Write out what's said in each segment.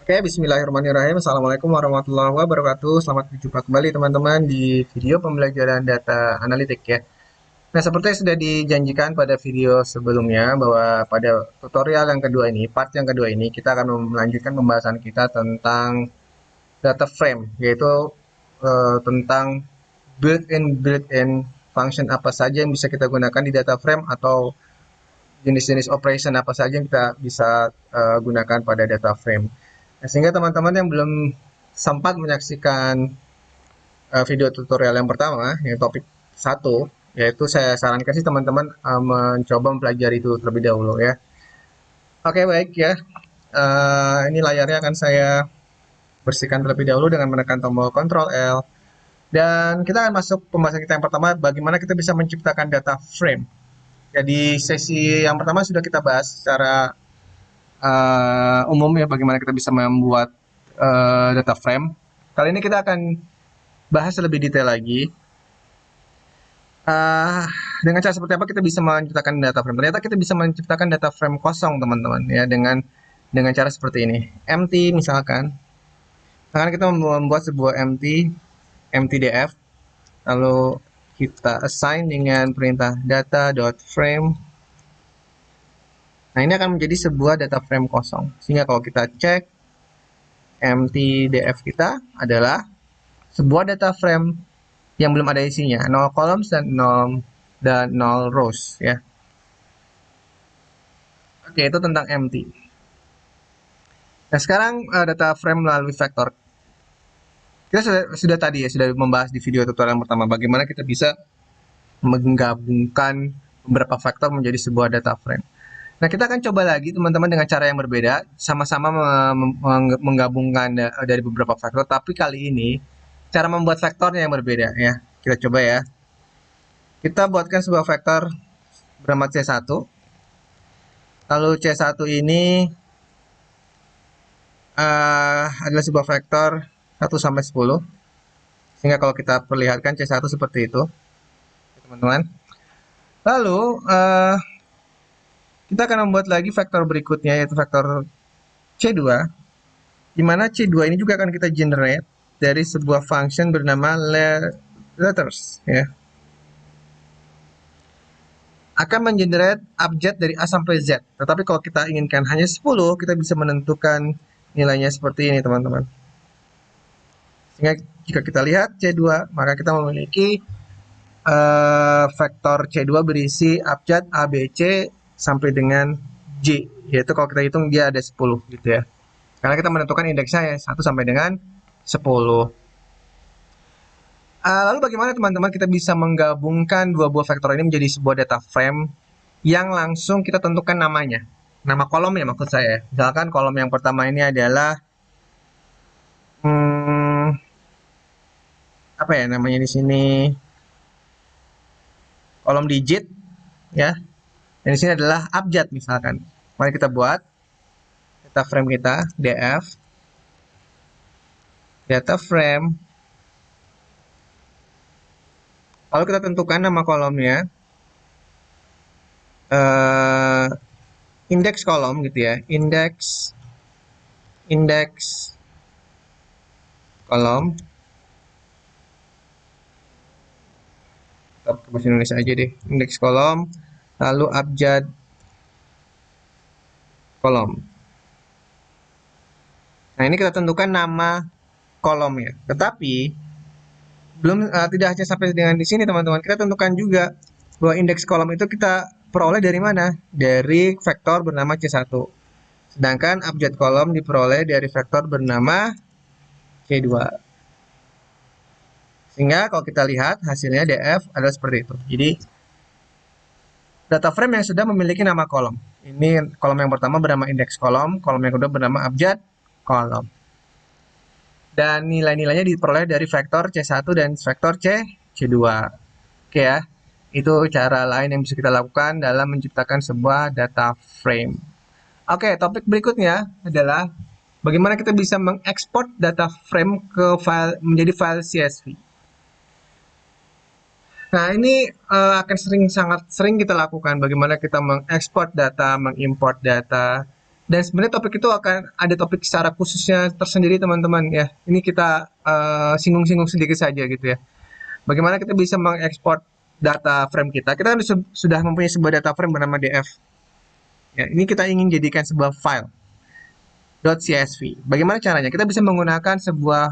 Oke, bismillahirrahmanirrahim. Assalamualaikum warahmatullahi wabarakatuh. Selamat berjumpa kembali teman-teman di video pembelajaran data analitik ya. Nah, seperti yang sudah dijanjikan pada video sebelumnya bahwa pada tutorial yang kedua ini, part yang kedua ini, kita akan melanjutkan pembahasan kita tentang data frame, yaitu tentang built-in function apa saja yang bisa kita gunakan di data frame atau jenis-jenis operation apa saja yang kita bisa gunakan pada data frame. Nah, sehingga teman-teman yang belum sempat menyaksikan video tutorial yang pertama, yang topik satu, yaitu saya sarankan sih teman-teman mencoba mempelajari itu terlebih dahulu ya. Oke, baik ya. Ini layarnya akan saya bersihkan terlebih dahulu dengan menekan tombol Ctrl L. Dan kita akan masuk pembahasan kita yang pertama, bagaimana kita bisa menciptakan data frame. Jadi sesi yang pertama sudah kita bahas secara umum ya, bagaimana kita bisa membuat data frame. Kali ini kita akan bahas lebih detail lagi. Uh, dengan cara seperti apa kita bisa menciptakan data frame? Ternyata kita bisa menciptakan data frame kosong, teman-teman, ya dengan cara seperti ini. Empty misalkan. Akan kita membuat sebuah empty df, lalu kita assign dengan perintah data.frame. Nah, ini akan menjadi sebuah data frame kosong. Sehingga kalau kita cek empty df kita adalah sebuah data frame yang belum ada isinya, 0 columns dan 0 rows ya. Oke, itu tentang empty. Nah, sekarang data frame melalui vektor. Kita sudah tadi ya, sudah membahas di video tutorial yang pertama bagaimana kita bisa menggabungkan beberapa vektor menjadi sebuah data frame. Nah, kita akan coba lagi teman-teman dengan cara yang berbeda, sama-sama menggabungkan dari beberapa vektor, tapi kali ini cara membuat vektornya yang berbeda ya. Kita coba ya. Kita buatkan sebuah vektor bernama C1. Lalu C1 ini adalah sebuah vektor 1 sampai 10. Sehingga kalau kita perlihatkan C1 seperti itu, teman-teman. Lalu kita akan membuat lagi vektor berikutnya, yaitu vektor C2, di mana C2 ini juga akan kita generate dari sebuah function bernama letters ya. Akan mengenerate abjad dari A sampai Z. Tetapi kalau kita inginkan hanya 10, kita bisa menentukan nilainya seperti ini, teman-teman. Sehingga jika kita lihat C2, maka kita memiliki vektor C2 berisi abjad A, B, C sampai dengan J. Yaitu kalau kita hitung dia ada 10 gitu ya. Karena kita menentukan indeksnya ya 1 sampai dengan 10. Lalu bagaimana teman-teman kita bisa menggabungkan dua buah vektor ini menjadi sebuah data frame yang langsung kita tentukan namanya. Nama kolom ya maksud saya. Misalkan kolom yang pertama ini adalah apa ya namanya di sini, kolom digit ya. Dan di sini adalah abjad misalkan. Mari kita buat data frame kita df data frame. Lalu kita tentukan nama kolomnya indeks kolom gitu ya. Indeks kolom. Kita bahasa Indonesia aja deh. Indeks kolom, lalu abjad kolom. Nah, ini kita tentukan nama kolomnya. Tetapi tidak hanya sampai dengan di sini, teman-teman. Kita tentukan juga bahwa indeks kolom itu kita peroleh dari mana? Dari vektor bernama C1. Sedangkan abjad kolom diperoleh dari vektor bernama C2. Sehingga kalau kita lihat hasilnya df adalah seperti itu. Jadi data frame yang sudah memiliki nama kolom. Ini kolom yang pertama bernama indeks kolom yang kedua bernama abjad kolom. Dan nilai-nilainya diperoleh dari vektor C1 dan vektor C2. Oke ya, itu cara lain yang bisa kita lakukan dalam menciptakan sebuah data frame. Oke, topik berikutnya adalah bagaimana kita bisa mengekspor data frame ke file menjadi file CSV. Nah, ini akan sangat sering kita lakukan. Bagaimana kita mengekspor data, mengimport data Dan sebenarnya topik itu akan ada topik secara khususnya tersendiri teman-teman ya. Ini kita singgung-singgung sedikit saja gitu ya. Bagaimana kita bisa mengekspor data frame kita. Kita kan sudah mempunyai sebuah data frame bernama DF. Ya, ini kita ingin jadikan sebuah file .csv. Bagaimana caranya? Kita bisa menggunakan sebuah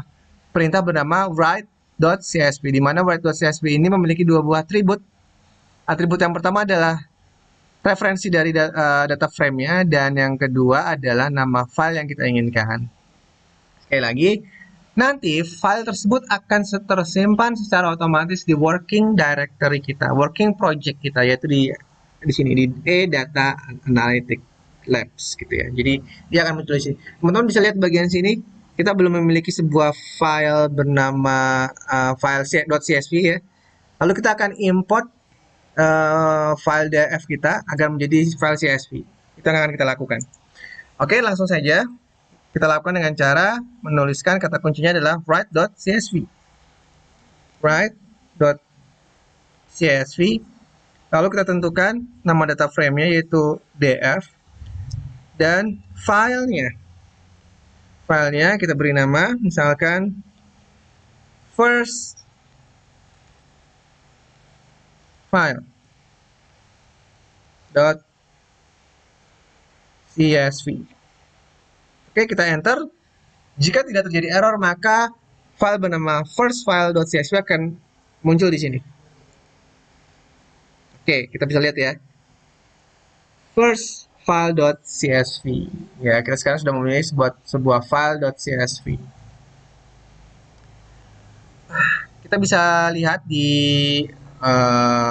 perintah bernama write.csv, di mana write.csv ini memiliki dua buah atribut. Atribut yang pertama adalah referensi dari data frame-nya, dan yang kedua adalah nama file yang kita inginkan. Sekali lagi, nanti file tersebut akan tersimpan secara otomatis di working directory kita, working project kita, yaitu di sini di data analytic labs gitu ya. Jadi dia akan muncul di sini. Teman-teman bisa lihat bagian sini, kita belum memiliki sebuah file bernama file .csv ya. Lalu kita akan import file DF kita agar menjadi file CSV. Itu yang akan kita lakukan. Oke, langsung saja kita lakukan dengan cara menuliskan kata kuncinya adalah write.csv. Write.csv. Lalu kita tentukan nama data frame-nya yaitu DF, dan filenya kita beri nama misalkan first file .csv. Oke, kita enter. Jika tidak terjadi error, maka file bernama first file.csv akan muncul di sini. Oke, kita bisa lihat ya. First file.csv. Ya, kita sekarang sudah mempunyai sebuah file.csv. Kita bisa lihat di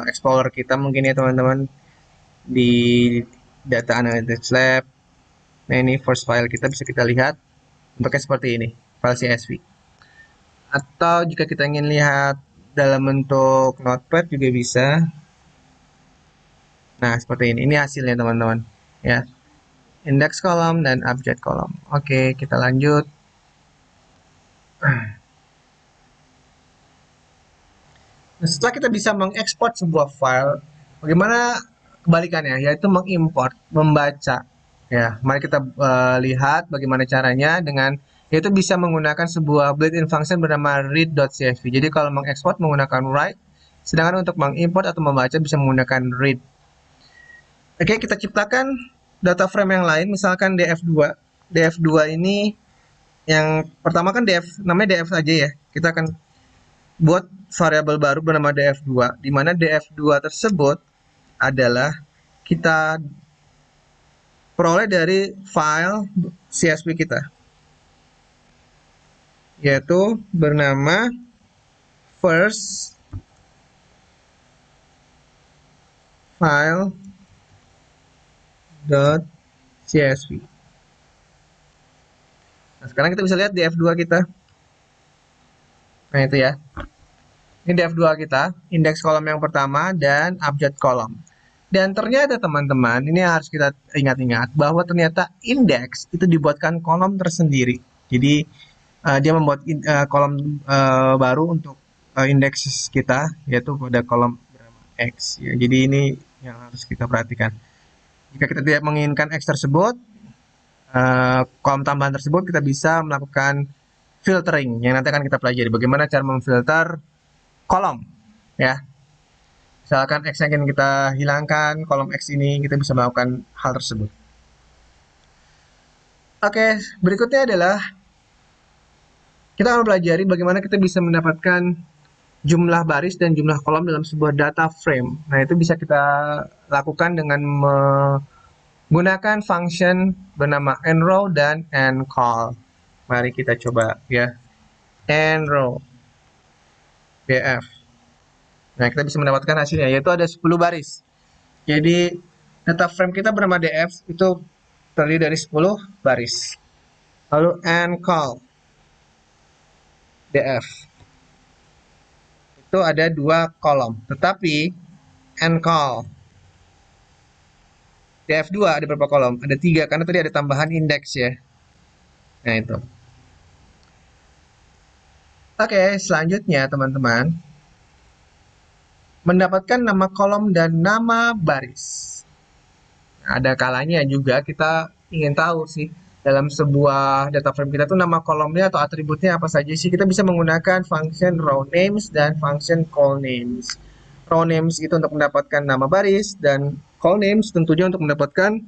Explorer kita mungkin ya teman-teman, di Data Analytics Lab. Nah, ini first file kita bisa kita lihat bentuknya seperti ini, file CSV. Atau jika kita ingin lihat dalam bentuk notepad juga bisa. Nah, seperti ini. Ini hasilnya teman-teman ya. Index kolom dan abjad kolom. Oke, kita lanjut. Nah, setelah kita bisa mengekspor sebuah file, bagaimana kebalikannya, yaitu mengimport, membaca. Ya, mari kita lihat bagaimana caranya dengan yaitu bisa menggunakan sebuah built-in function bernama read.csv. Jadi kalau mengekspor menggunakan write, sedangkan untuk mengimport atau membaca bisa menggunakan read. Oke, kita ciptakan data frame yang lain, misalkan df2. df2 ini yang pertama kan namanya df saja ya. Kita akan buat variabel baru bernama df2, di mana df2 tersebut adalah kita peroleh dari file CSV kita, yaitu bernama first file.csv. Nah, sekarang kita bisa lihat df2 kita. Nah, itu ya. Ini df2 kita, indeks kolom yang pertama dan abjad kolom. Dan ternyata teman-teman, ini harus kita ingat-ingat bahwa ternyata indeks itu dibuatkan kolom tersendiri. Jadi dia membuat kolom baru untuk indeks kita, yaitu pada kolom bernama X. Ya. Jadi ini yang harus kita perhatikan. Jika kita tidak menginginkan X tersebut, kolom tambahan tersebut kita bisa melakukan filtering yang nanti akan kita pelajari. Bagaimana cara memfilter kolom ya. Misalkan X yang ingin kita hilangkan, kolom X ini kita bisa melakukan hal tersebut. Oke, berikutnya adalah kita akan pelajari bagaimana kita bisa mendapatkan jumlah baris dan jumlah kolom dalam sebuah data frame. Nah, itu bisa kita lakukan dengan menggunakan function bernama enrow dan encall. Mari kita coba ya. Enrow df. Nah, kita bisa mendapatkan hasilnya, yaitu ada 10 baris. Jadi, data frame kita bernama df itu terdiri dari 10 baris. Lalu encall df itu ada 2 kolom. Tetapi encall df2 ada berapa kolom? Ada 3, karena tadi ada tambahan indeks ya. Nah, itu. Oke, selanjutnya teman-teman, mendapatkan nama kolom dan nama baris. Ada kalanya juga kita ingin tahu sih dalam sebuah data frame kita tuh nama kolomnya atau atributnya apa saja sih, kita bisa menggunakan function row names dan function call names. Row names itu untuk mendapatkan nama baris dan call names tentunya untuk mendapatkan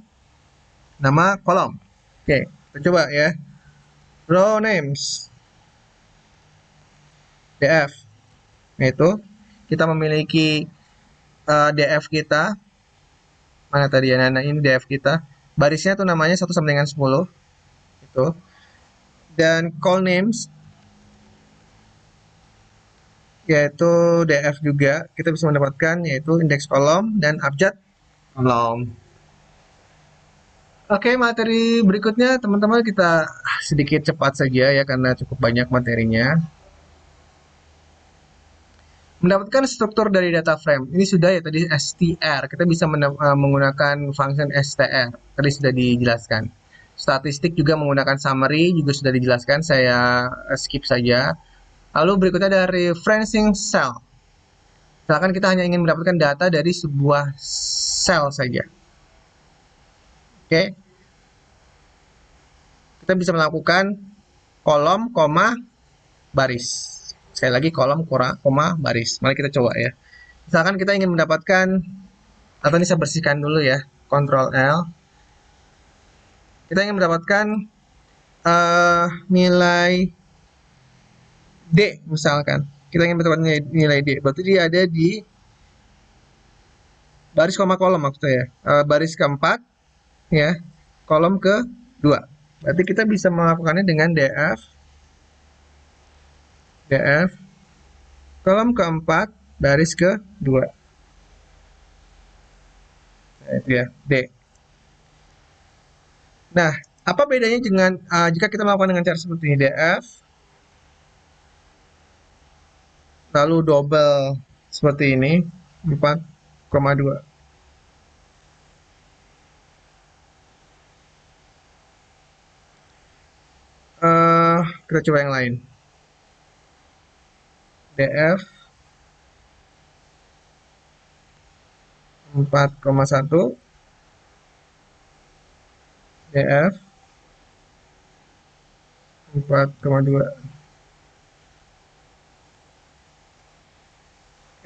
nama kolom. Oke, kita coba ya. Row names df, yaitu kita memiliki df kita. Mana tadi ya, nah ini df kita. Barisnya tuh namanya 1 sampai dengan 10 itu. Dan call names yaitu df juga kita bisa mendapatkan yaitu indeks kolom dan abjad kolom. Oke, materi berikutnya teman-teman kita sedikit cepat saja ya karena cukup banyak materinya. Mendapatkan struktur dari data frame. Ini sudah ya tadi str. Kita bisa menggunakan function str. Tadi sudah dijelaskan. Statistik juga menggunakan summary juga sudah dijelaskan. Saya skip saja. Lalu berikutnya ada referencing cell. Misalkan kita hanya ingin mendapatkan data dari sebuah sel saja. Oke. Kita bisa melakukan kolom, koma, baris. Sekali lagi kolom, koma, baris. Mari kita coba ya. Misalkan kita ingin mendapatkan, atau ini saya bersihkan dulu ya, Ctrl L. Kita ingin mendapatkan nilai D misalkan. Kita ingin mendapatkan nilai D. Berarti dia ada di baris koma kolom maksudnya ya. Baris keempat ya, kolom kedua. Berarti kita bisa melakukannya dengan df kolom keempat baris kedua. Nah, itu ya, D. Nah, apa bedanya dengan jika kita melakukan dengan cara seperti ini, df lalu double seperti ini 4,2. Kita coba yang lain. df 4,1 df 4,2.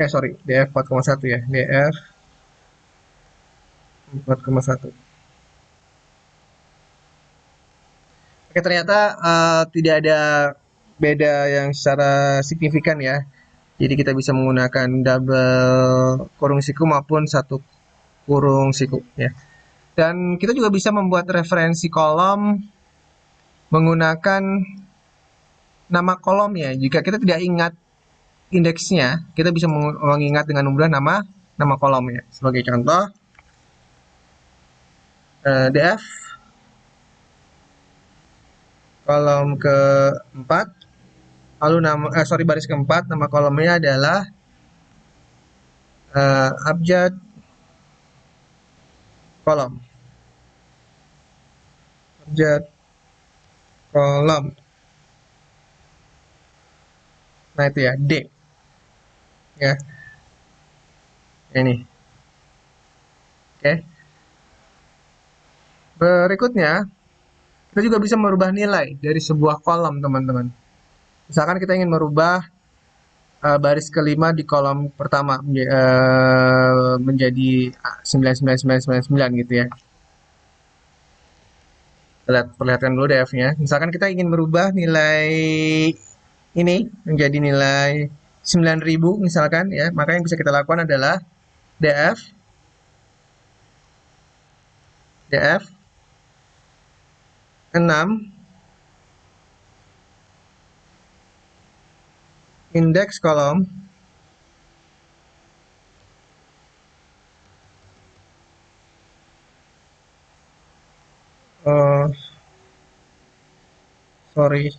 Sorry, df 4,1 ya, df 4,1. Oke, ternyata tidak ada beda yang secara signifikan ya. Jadi kita bisa menggunakan double kurung siku maupun satu kurung siku ya. Dan kita juga bisa membuat referensi kolom menggunakan nama kolomnya. Jika kita tidak ingat indeksnya, kita bisa mengingat dengan mudah nama kolomnya. Sebagai contoh, df kolom keempat, lalu baris keempat, nama kolomnya adalah abjad kolom. Abjad kolom. Nah itu ya, D. Ya, ini. Oke. Berikutnya, kita juga bisa merubah nilai dari sebuah kolom, teman-teman. Misalkan kita ingin merubah baris kelima di kolom pertama menjadi 99999 gitu ya. Perlihatkan dulu df-nya. Misalkan kita ingin merubah nilai ini menjadi nilai 9000 misalkan ya, maka yang bisa kita lakukan adalah df 6 indeks kolom uh, sorry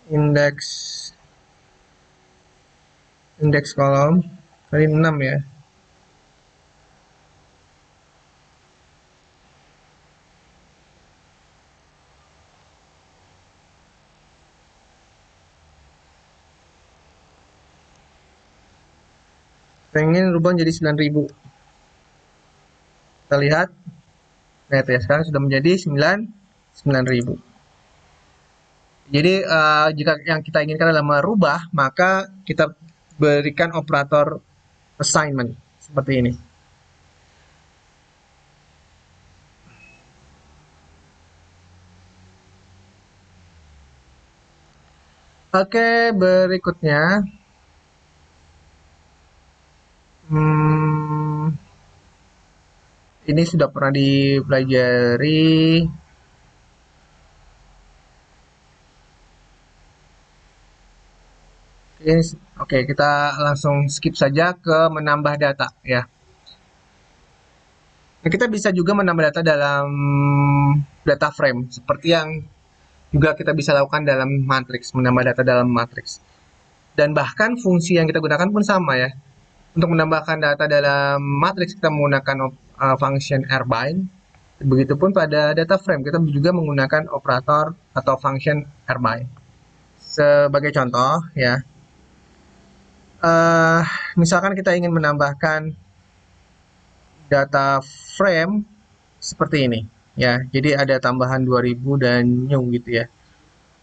indeks kolom tadi 6 ya. Pengen rubah jadi 9000. Kita lihat Nah, itu ya, sekarang sudah menjadi 9.000. Jadi jika yang kita inginkan adalah merubah, maka kita berikan operator assignment seperti ini. Oke, berikutnya. Hmm, ini sudah pernah dipelajari. Oke, oke, kita langsung skip saja ke menambah data ya. Nah, kita bisa juga menambah data dalam data frame seperti yang juga kita bisa lakukan dalam matrix, menambah data dalam matrix. Dan bahkan fungsi yang kita gunakan pun sama ya. Untuk menambahkan data dalam matrix kita menggunakan function rbind. Begitupun pada data frame kita juga menggunakan operator atau function rbind. Sebagai contoh ya, uh, misalkan kita ingin menambahkan data frame seperti ini ya. Jadi ada tambahan 2000 dan new gitu ya.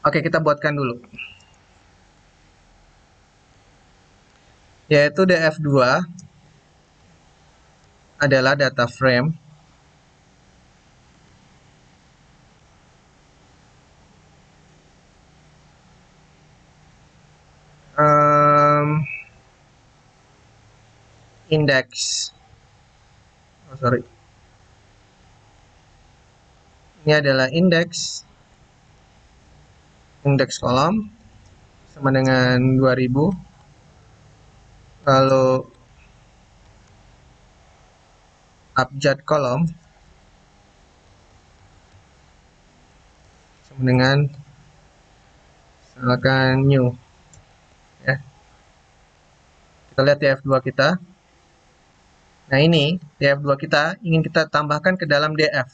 Oke, kita buatkan dulu. Yaitu df2 adalah data frame um, index. Oh, sorry. Ini adalah indeks kolom sama dengan 2000. Lalu abjad kolom sama dengan misalkan new ya. Kita lihat df2 kita. Nah, ini df2 kita ingin kita tambahkan ke dalam df.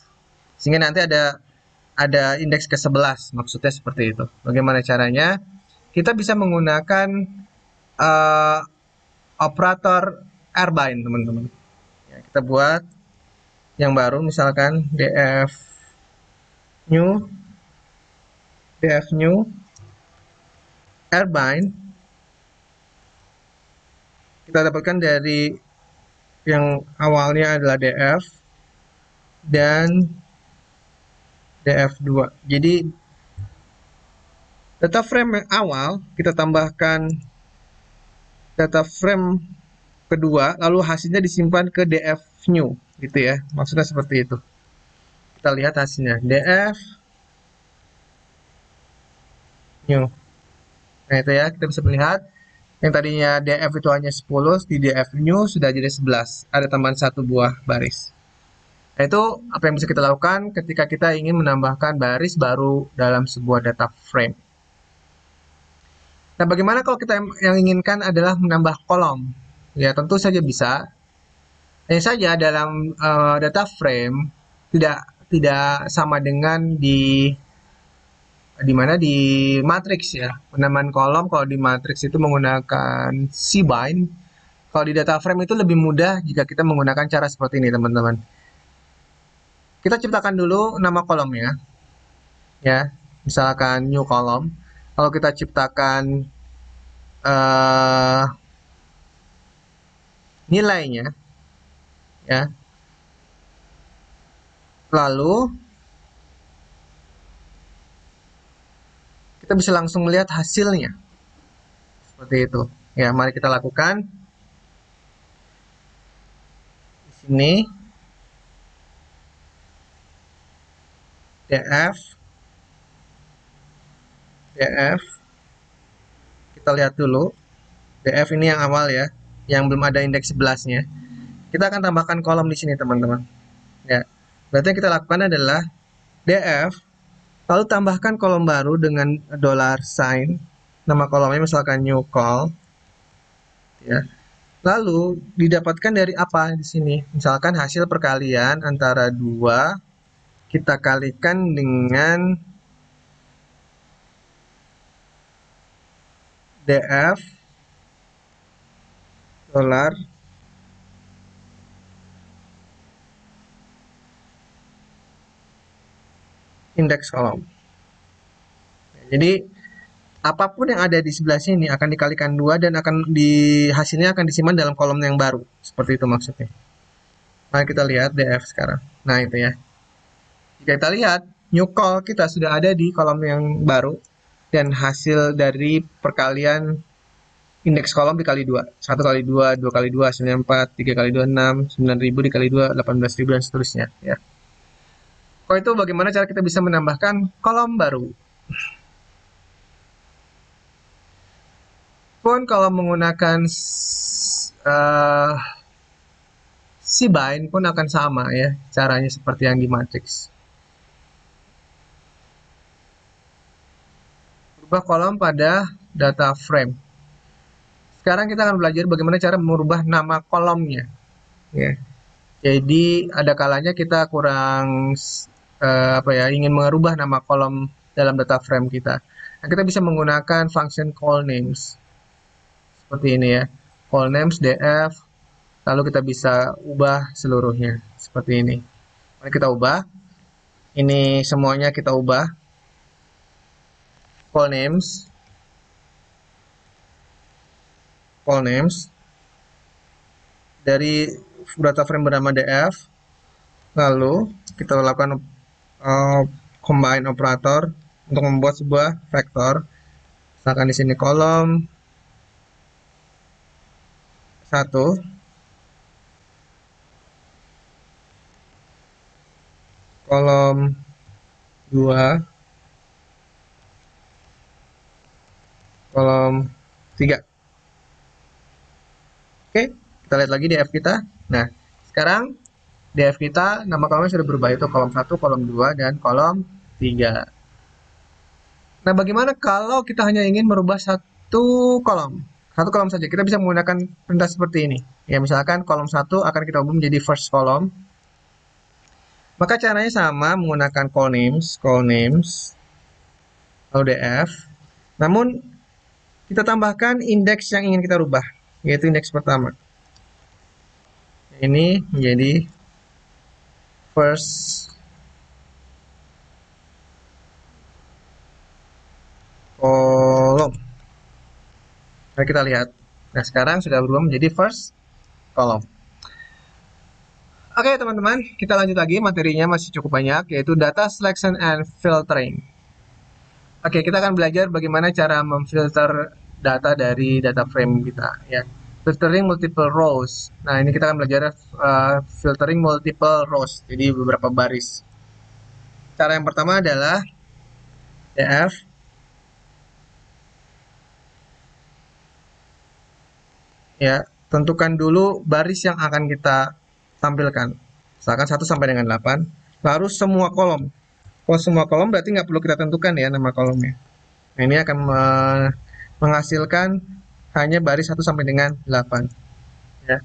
Sehingga nanti ada indeks ke-11, maksudnya seperti itu. Bagaimana caranya? Kita bisa menggunakan uh, operator rbind, teman-teman. Ya, kita buat yang baru, misalkan df new rbind. Kita dapatkan dari yang awalnya adalah df dan df2. Jadi data frame yang awal kita tambahkan data frame kedua, lalu hasilnya disimpan ke df new gitu ya. Maksudnya seperti itu. Kita lihat hasilnya df new. Nah, itu ya, kita bisa melihat yang tadinya df itu hanya 10, di df new sudah jadi 11. Ada tambahan satu buah baris. Nah, itu apa yang bisa kita lakukan ketika kita ingin menambahkan baris baru dalam sebuah data frame. Nah, bagaimana kalau kita yang inginkan adalah menambah kolom? Ya, tentu saja bisa. Hanya saja dalam data frame tidak tidak sama dengan di mana di matrix ya. Penambahan kolom kalau di matrix itu menggunakan cbind. Kalau di data frame itu lebih mudah jika kita menggunakan cara seperti ini, teman-teman. Kita ciptakan dulu nama kolomnya ya. Misalkan new column. Kalau kita ciptakan nilainya ya. Lalu kita bisa langsung melihat hasilnya. Seperti itu. Ya, mari kita lakukan. Di sini df df kita lihat dulu df ini yang awal ya, yang belum ada indeks 11-nya. Kita akan tambahkan kolom di sini, teman-teman. Ya. Berarti yang kita lakukan adalah df lalu tambahkan kolom baru dengan $sign. Nama kolomnya misalkan new call ya. Lalu didapatkan dari apa di sini? Misalkan hasil perkalian antara 2 kita kalikan dengan df $, indeks kolom. Jadi apapun yang ada di sebelah sini akan dikalikan 2 dan hasilnya akan disimpan dalam kolom yang baru. Seperti itu maksudnya. Nah, kita lihat DF sekarang. Nah, itu ya. Jika kita lihat, new call kita sudah ada di kolom yang baru dan hasil dari perkalian indeks kolom dikali 2. 1 kali 2, 2 kali 2, hasilnya 4, 3 kali 2, 6, 9.000 dikali 2, 18.000 dan seterusnya. Ya. Kalau itu bagaimana cara kita bisa menambahkan kolom baru? Pun kalau menggunakan uh, bind pun akan sama ya, caranya seperti yang di matrix. Berubah kolom pada data frame. Sekarang kita akan belajar bagaimana cara merubah nama kolomnya. Ya. Jadi ada kalanya kita kurang ingin merubah nama kolom dalam data frame kita. Nah, kita bisa menggunakan function call names seperti ini ya. Call names df, lalu kita bisa ubah seluruhnya seperti ini. Mari kita ubah. Ini semuanya kita ubah. Call names dari data frame bernama df, lalu kita lakukan combine operator untuk membuat sebuah vektor. Misalkan di sini kolom 1, kolom 2, kolom 3. Oke, kita lihat lagi DF kita. Nah, sekarang DF kita nama kolomnya sudah berubah, itu kolom 1, kolom 2, dan kolom 3. Nah, bagaimana kalau kita hanya ingin merubah satu kolom? Satu kolom saja. Kita bisa menggunakan perintah seperti ini. Ya, misalkan kolom 1 akan kita ubah menjadi first column. Maka caranya sama, menggunakan call names, lalu df. Namun, kita tambahkan indeks yang ingin kita rubah, yaitu indeks pertama. Ini menjadi first column. Mari kita lihat. Nah, sekarang sudah berubah menjadi first column. Oke, teman-teman, kita lanjut lagi. Materinya masih cukup banyak, yaitu data selection and filtering. Oke, kita akan belajar bagaimana cara memfilter data dari data frame kita, ya. Filtering multiple rows. Nah, ini kita akan belajar filtering multiple rows, jadi beberapa baris. Cara yang pertama adalah df ya, tentukan dulu baris yang akan kita tampilkan. Misalkan 1 sampai dengan 8, baru semua kolom. Kalau semua kolom berarti nggak perlu kita tentukan ya nama kolomnya. Nah, ini akan menghasilkan hanya baris 1 sampai dengan 8. Ya.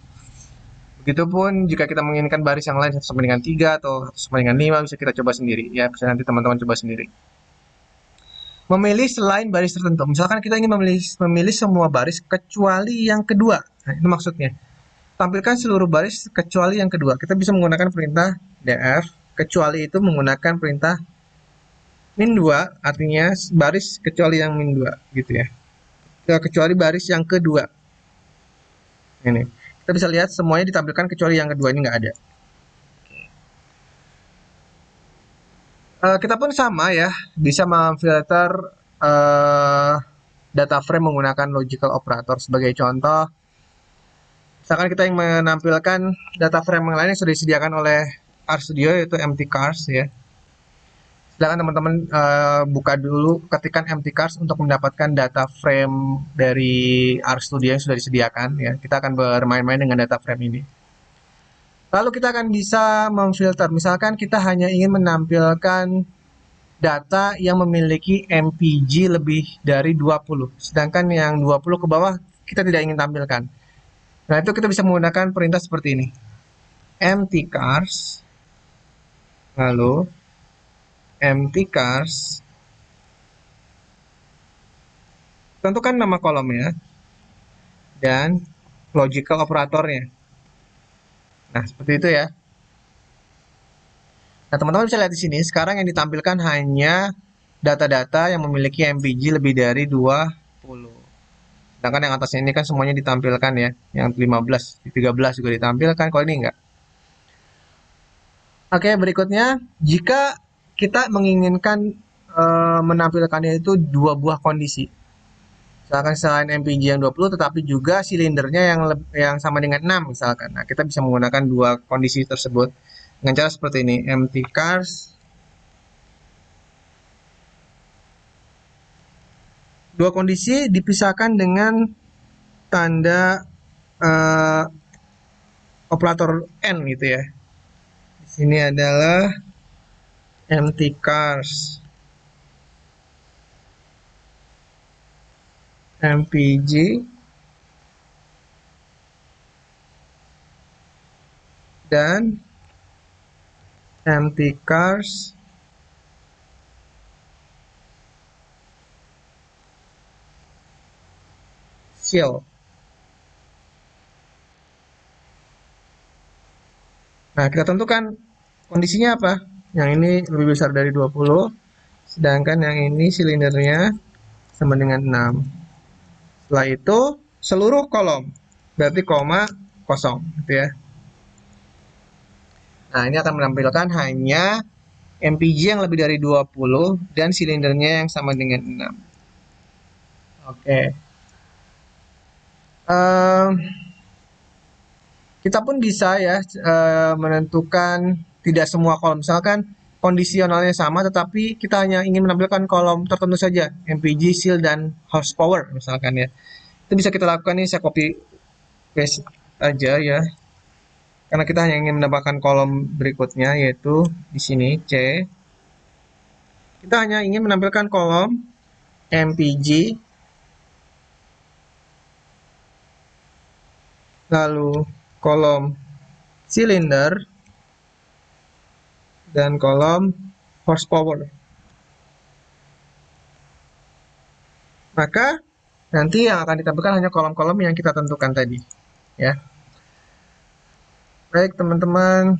Begitupun jika kita menginginkan baris yang lain 1 sampai dengan 3 atau 1 sampai dengan 5, bisa kita coba sendiri. Ya, bisa nanti teman-teman coba sendiri. Memilih selain baris tertentu. Misalkan kita ingin memilih semua baris kecuali yang kedua. Nah, itu maksudnya. Tampilkan seluruh baris kecuali yang kedua. Kita bisa menggunakan perintah df, kecuali itu menggunakan perintah min 2, artinya baris kecuali yang min 2, gitu ya. Kecuali baris yang kedua. Ini. Kita bisa lihat semuanya ditampilkan kecuali yang kedua, ini nggak ada. Kita pun sama ya, bisa memfilter data frame menggunakan logical operator. Sebagai contoh, misalkan kita ingin menampilkan data frame yang lain yang sudah disediakan oleh RStudio, yaitu empty cars ya. Silakan teman-teman buka dulu, ketikkan empty cars untuk mendapatkan data frame dari RStudio yang sudah disediakan ya. Kita akan bermain-main dengan data frame ini. Lalu kita akan bisa memfilter. Misalkan kita hanya ingin menampilkan data yang memiliki MPG lebih dari 20. Sedangkan yang 20 ke bawah kita tidak ingin tampilkan. Nah, itu kita bisa menggunakan perintah seperti ini. Empty cars, lalu empty cars, tentukan nama kolomnya dan logical operatornya. Nah, seperti itu ya. Nah, teman-teman bisa lihat di sini, sekarang yang ditampilkan hanya data-data yang memiliki MPG lebih dari 20. Sedangkan yang atasnya ini kan semuanya ditampilkan ya, yang 15, 13 juga ditampilkan, kalau ini enggak. Oke, berikutnya, jika kita menginginkan menampilkannya itu dua buah kondisi. Misalkan selain MPG yang 20 tetapi juga silindernya yang sama dengan 6 misalkan. Nah, kita bisa menggunakan dua kondisi tersebut dengan cara seperti ini. Empty cars. Dua kondisi dipisahkan dengan tanda eh, operator N gitu ya. Di sini adalah empty cars. MPG dan empty cars shield. Nah, kita tentukan kondisinya apa? Yang ini lebih besar dari 20, sedangkan yang ini silindernya sama dengan 6. Setelah itu, seluruh kolom, berarti koma kosong, gitu ya. Nah, ini akan menampilkan hanya MPG yang lebih dari 20 dan silindernya yang sama dengan 6. Oke. Kita pun bisa ya menentukan tidak semua kolom. Misalkan kondisionalnya sama tetapi kita hanya ingin menampilkan kolom tertentu saja, MPG, seal, dan horsepower misalkan ya. Itu bisa kita lakukan nih, saya copy paste aja ya. Karena kita hanya ingin menambahkan kolom berikutnya yaitu di sini C. Kita hanya ingin menampilkan kolom MPG, lalu kolom silinder, dan kolom horsepower. Maka nanti yang akan ditampilkan hanya kolom-kolom yang kita tentukan tadi. Ya, baik teman-teman.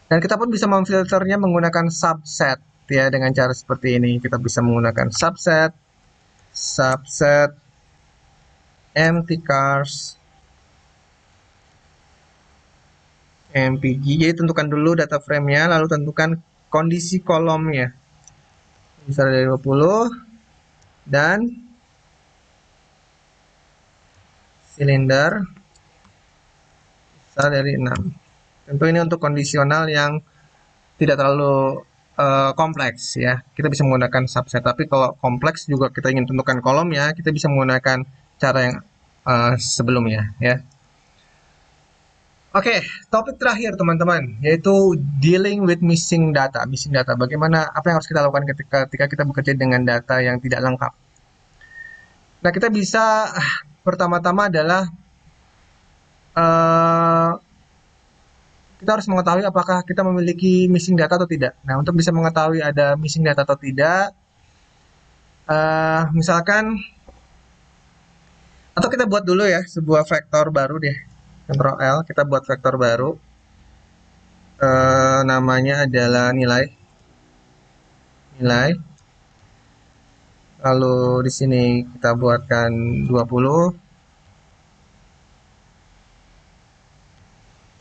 Dan kita pun bisa memfilternya menggunakan subset ya dengan cara seperti ini. Kita bisa menggunakan subset, subset, empty cars, MPG. Jadi tentukan dulu data frame-nya, lalu tentukan kondisi kolomnya. Besar dari 20 dan silinder besar dari 6. Tentu ini untuk kondisional yang tidak terlalu kompleks ya. Kita bisa menggunakan subset. Tapi kalau kompleks juga kita ingin tentukan kolomnya, kita bisa menggunakan cara yang sebelumnya ya. Oke, topik terakhir teman-teman, yaitu dealing with missing data. Missing data, bagaimana, apa yang harus kita lakukan ketika kita bekerja dengan data yang tidak lengkap. Nah, kita bisa pertama-tama adalah uh, kita harus mengetahui apakah kita memiliki missing data atau tidak. Nah, untuk bisa mengetahui ada missing data atau tidak, misalkan, atau kita buat dulu ya sebuah vektor baru deh. Ctrl L, kita buat vektor baru. Namanya adalah nilai. Nilai. Lalu di sini kita buatkan 20,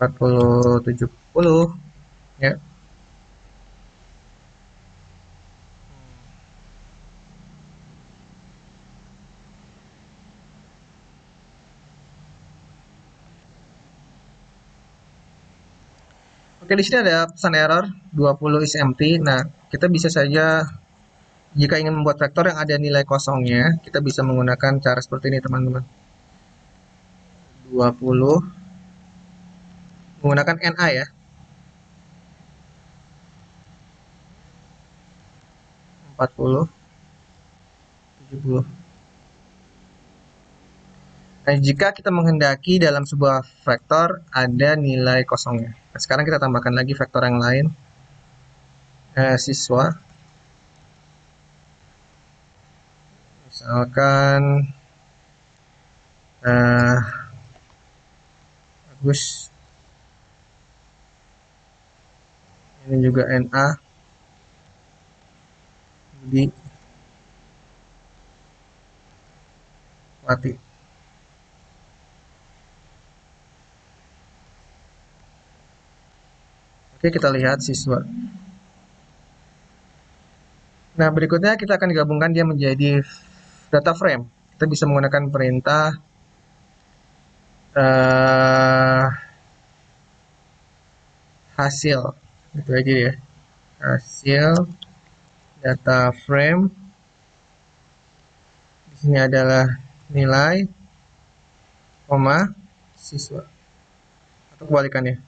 40, 70 ya. Oke, di sini ada pesan error 20 is empty. Nah, kita bisa saja jika ingin membuat vektor yang ada nilai kosongnya, kita bisa menggunakan cara seperti ini, teman-teman. 20 menggunakan NA ya. 40, 70. Nah, jika kita menghendaki dalam sebuah vektor ada nilai kosongnya. Nah, sekarang kita tambahkan lagi vektor yang lain. Siswa. Misalkan Agus. Ini juga NA di Wati. Oke, kita lihat siswa. Nah, berikutnya kita akan gabungkan dia menjadi data frame. Kita bisa menggunakan perintah eh, hasil. Itu aja ya. Hasil data frame. Di sini adalah nilai, koma, siswa. Atau kebalikannya.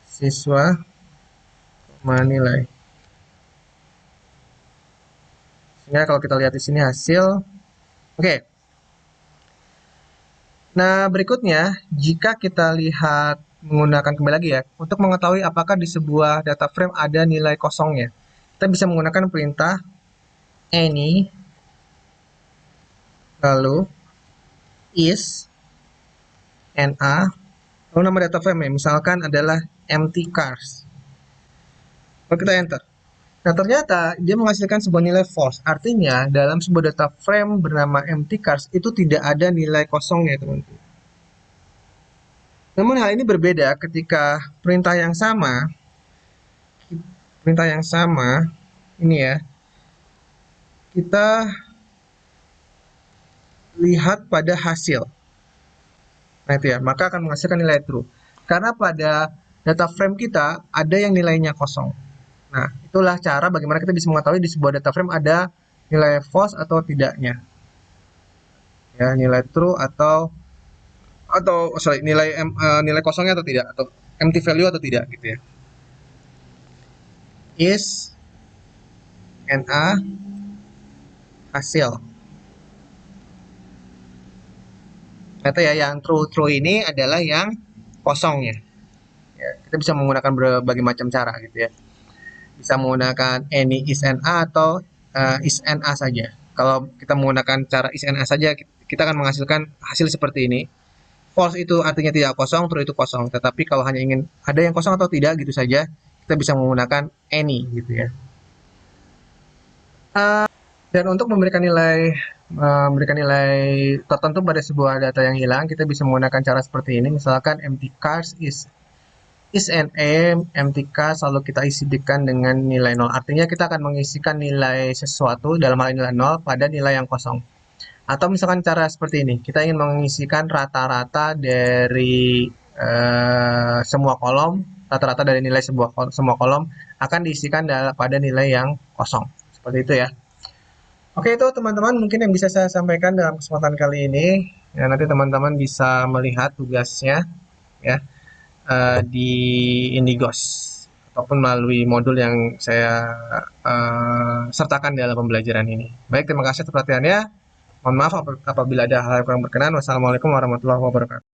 Siswa, koma, nilai. Sehingga kalau kita lihat di sini hasil. Oke. Nah, berikutnya, jika kita lihat menggunakan kembali lagi ya, untuk mengetahui apakah di sebuah data frame ada nilai kosongnya, kita bisa menggunakan perintah any, lalu is, na, lalu nama data frame-nya, misalkan adalah empty cars. Lalu kita enter. Nah, ternyata dia menghasilkan sebuah nilai false. Artinya, dalam sebuah data frame bernama empty cars, itu tidak ada nilai kosongnya, teman-teman. Namun hal ini berbeda ketika perintah yang sama, ini ya, kita lihat pada hasil. Nah itu ya, maka akan menghasilkan nilai true. Karena pada data frame kita ada yang nilainya kosong. Nah, itulah cara bagaimana kita bisa mengetahui di sebuah data frame ada nilai false atau tidaknya. Ya, nilai true atau sorry, nilai kosongnya atau tidak, atau empty value atau tidak gitu ya. Is na hasil. Ternyata ya yang true ini adalah yang kosongnya. Ya, kita bisa menggunakan berbagai macam cara gitu ya. Bisa menggunakan any is na atau is na saja. Kalau kita menggunakan cara is na saja, kita akan menghasilkan hasil seperti ini. False itu artinya tidak kosong, true itu kosong. Tetapi kalau hanya ingin ada yang kosong atau tidak gitu saja, kita bisa menggunakan any gitu ya. Dan untuk memberikan nilai tertentu pada sebuah data yang hilang, kita bisa menggunakan cara seperti ini. Misalkan empty cars is an empty cars, lalu kita isikan dengan nilai 0. Artinya kita akan mengisikan nilai sesuatu, dalam hal ini nilai 0, pada nilai yang kosong. Atau misalkan cara seperti ini, kita ingin mengisikan rata-rata dari semua kolom, rata-rata dari nilai semua kolom akan diisikan pada nilai yang kosong. Seperti itu ya. Oke, itu teman-teman mungkin yang bisa saya sampaikan dalam kesempatan kali ini. Ya, nanti teman-teman bisa melihat tugasnya ya di Indigos ataupun melalui modul yang saya sertakan dalam pembelajaran ini. Baik, terima kasih atas perhatiannya. Mohon maaf apabila ada hal yang kurang berkenan. Wassalamualaikum warahmatullahi wabarakatuh.